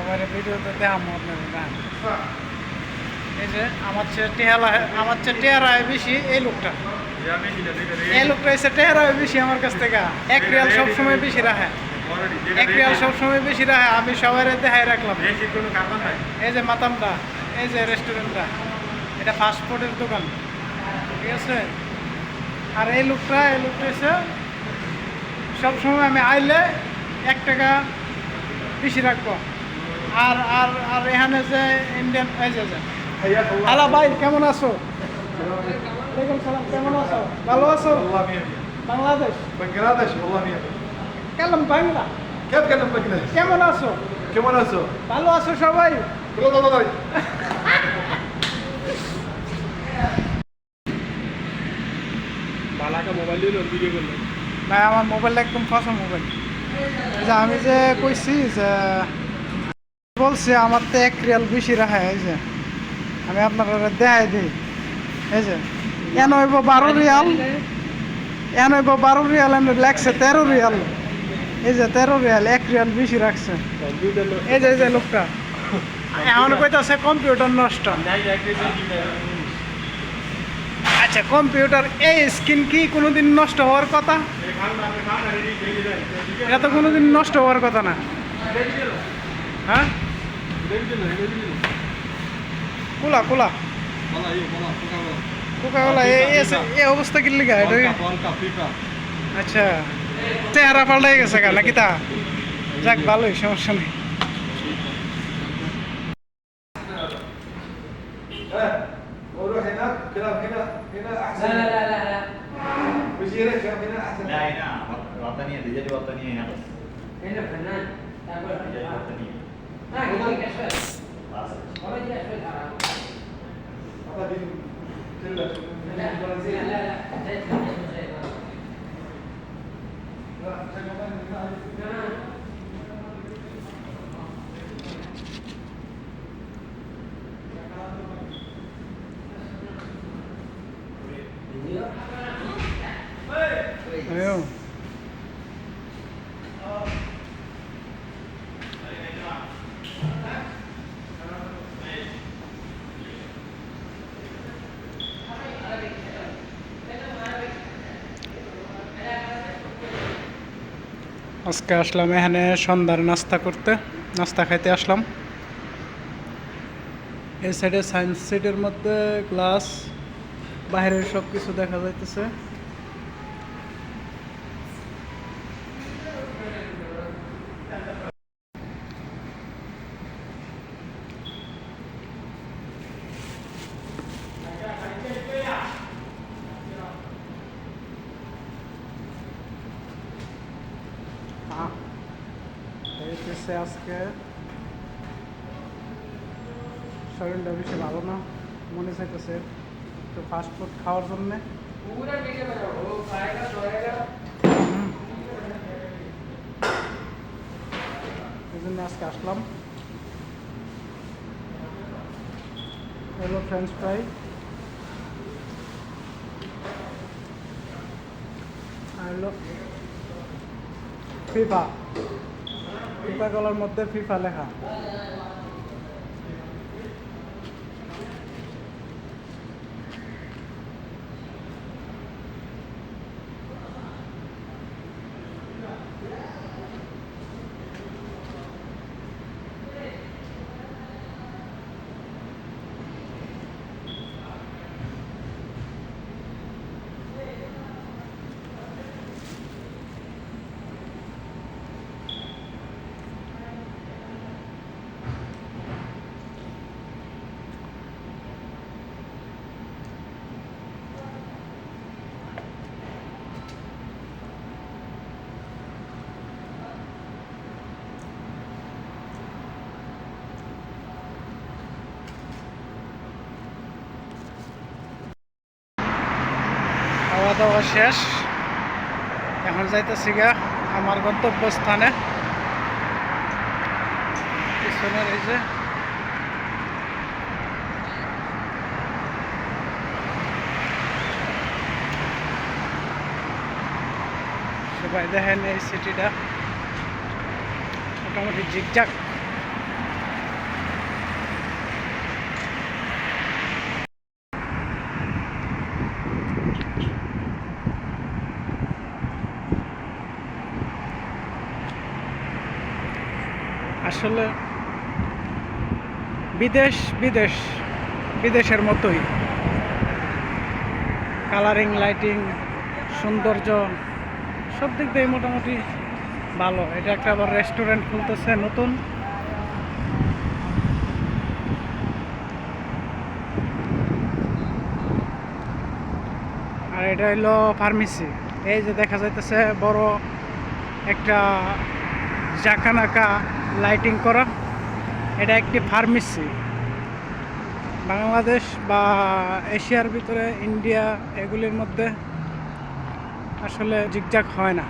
সবার ভিডিওতে দেখাবো আপনাদের। এই যে আমার চেয়ে টেহারায় বেশি এই লোকটা এসে টেহারায় বেশি আমার কাছ থেকে 1 রিয়াল সবসময় বেশি রাখে, 1 রিয়াল সবসময় বেশি রাখে। আমি সবাই দেখাই রাখলাম। এই যে মাতামটা, এই যে রেস্টুরেন্টটা, এটা ফাস্টফুডের দোকান, ঠিক আছে। আর এই লোকটা এসে সবসময় আমি আইলে 1 টাকা বেশি রাখবো। আর আর আর এখানে যে ইন্ডিয়ান এই যে হ্যালো ভাই, কেমন আছো? ওয়ালাইকুম সালাম, কেমন আছো? ভালো আছো? বাংলাদেশ? বাংলাদেশ والله 100 কেমন বাংলা? كيف كلام بنجلاديش কেমন আছো? كمان اسو ভালো আছো সবাই? والله বালাকা মোবাইল দিয়ে ভিডিও করলে ভাই আমার মোবাইলটা একদম ফাঁসা মোবাইল। এই যে আমি যে কইছি যে বলছে আমার তো 1 রিয়াল বেশি রাখা। এই যে আমি আপনারা দেখাই দিই। এই যে এন হইব 12 রিয়াল, এন হইব 12 রিয়াল, এমনি লাগছে 13 রিয়াল। এই যে 13 রিয়াল, 1 রিয়াল বেশি রাখছে। এই যে লোকটা এখন কইতাছে কম্পিউটার নষ্ট। আচ্ছা, কম্পিউটার এই স্ক্রিন কি কোনোদিন নষ্ট হওয়ার কথা? এটা তো কোনোদিন নষ্ট হওয়ার কথা না। হ্যাঁ, কোলা কোলা কোকাকোলা এই অবস্থা কি লিখা এটা? আচ্ছা, চেহারা পাল্টাই গেছে গা নাকি? তা যাক, ভালোই, সমস্যা নেই। وروح هناك كلام هنا احسن لا بيجي لك كلام هنا احسن لا هنا وطنية دجاج وطنية هنا بس هنا فنان دجاج وطنية ما يجيك أسود خلاص والله يجي أسود حرام هذا دين كله لا زيت আয়ো আজকে আসলাম এখানে সন্ধ্যার নাস্তা খাইতে আসলাম। এই সাইডে সায়েন্স সিটির মধ্যে গ্লাস, বাইরের সব কিছু দেখা যাইতেছে। আজকে শরীরটা বেশি ভালো না, মনে চাইতেছে একটু ফাস্টফুড খাওয়ার জন্যে। पूरा पीछे बजाओ वो खाएगा सोएगा এই জন্য আজকে আসলাম। হলো ফ্রেঞ্চ ফ্রাই, আর হলো ফিফা কলার মধ্যে ফিফা লেখা। খাওয়া দাওয়া শেষ, এখন যাইতেছি গা আমার গন্তব্যস্থানে। পিছনের এই যে সবাই দেখেন, এই সিটিটা মোটামুটি ঝিকঝাক। আসলে বিদেশ বিদেশ বিদেশের মতোই কালারিং, লাইটিং, সৌন্দর্য সব দিক দিয়ে মোটামুটি ভালো। এটা একটা আবার রেস্টুরেন্ট খুলতেছে নতুন। আর এটা হলো ফার্মেসি। এই যে দেখা যাইতেছে বড় একটা জাকানাকা লাইটিং করা, এটা একটি ফার্মেসি। বাংলাদেশ বা এশিয়ার ভিতরে ইন্ডিয়া এগুলির মধ্যে আসলে জিগজাগ হয় না।